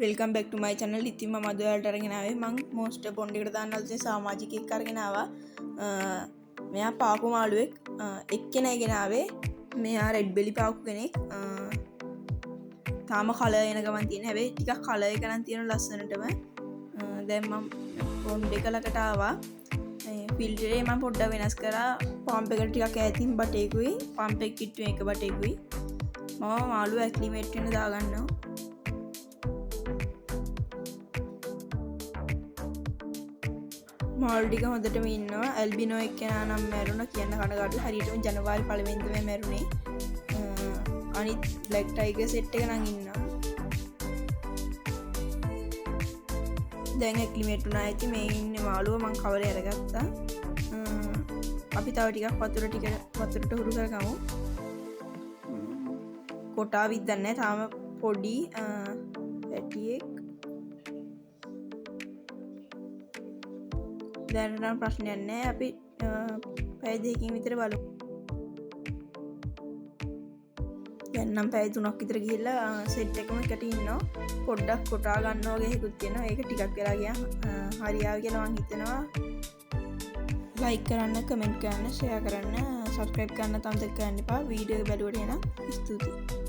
Welcome back ටු මයි channel. ඉතින් මම අද ඔයාලට අරගෙන ආවේ මං මොස්ටර් පොන්ඩ් එකට දාන්න අවශ්‍ය සමාජිකයෙක් අරගෙන ආවා. මෙයා පාපු මාළුවෙක් එක්කෙනයි ගෙන ආවේ. මෙයා රෙඩ් බෙලි පාපු කෙනෙක්. තාම කලර් එන ගමන් තියෙන. හැබැයි ටිකක් කලර් එක නම් තියෙන ලස්සනටම. දැන් මම පොන්ඩ් එක ළඟට ආවා. ෆිල්ටරේ මම පොඩ්ඩක් වෙනස් කරා. පම්ප් එකට ටිකක් ඈතින් බටේකුයි පම්ප් එක කිට්ටුවේ එක බටේකුයි. මම මාළුව ඇක්ලිමේට් වෙන්න දාගන්නවා. මාළු ටික හොඳටම ඉන්නවා. ඇල්බිනෝ එක්කෙනා නම් මැරුණා කියන්න කනගාටුයි. හරියටම ජනවාරි 1 වෙනිදා මැරුණේ. අනිත් බ්ලැක් ටයිගර් සෙට් එක නම් ඉන්නවා. දැන් ඇක්ලිමේට් වුණා. ඉතින් මේ ඉන්නේ මාළුව. මං කවරේ අරගත්තා. අපි තව ටිකක් වතුරට හුරු කරගමු. කොටා විද්දන්නේ තාම පොඩි පැටියෙක්. දැනට නම් ප්‍රශ්නයක් නැහැ. අපි පැය 2කින් විතර බලමු. දැන් නම් පැය 3ක් විතර ගිහිල්ලා සෙට් එකම එකට ඉන්නවා. පොඩ්ඩක් කොටා ගන්නවා වගේ එකකුත් තියෙනවා. ඒක ටිකක් වෙලා ගියා. හරියාව කියලා මං හිතනවා. ලයික් කරන්න, කමෙන්ට් කරන්න, ෂෙයා කරන්න, සබ්ස්ක්‍රයිබ් කරන්න තම කරන්න එපා. වීඩියෝ එක බැලුවට එන ස්තුතියි.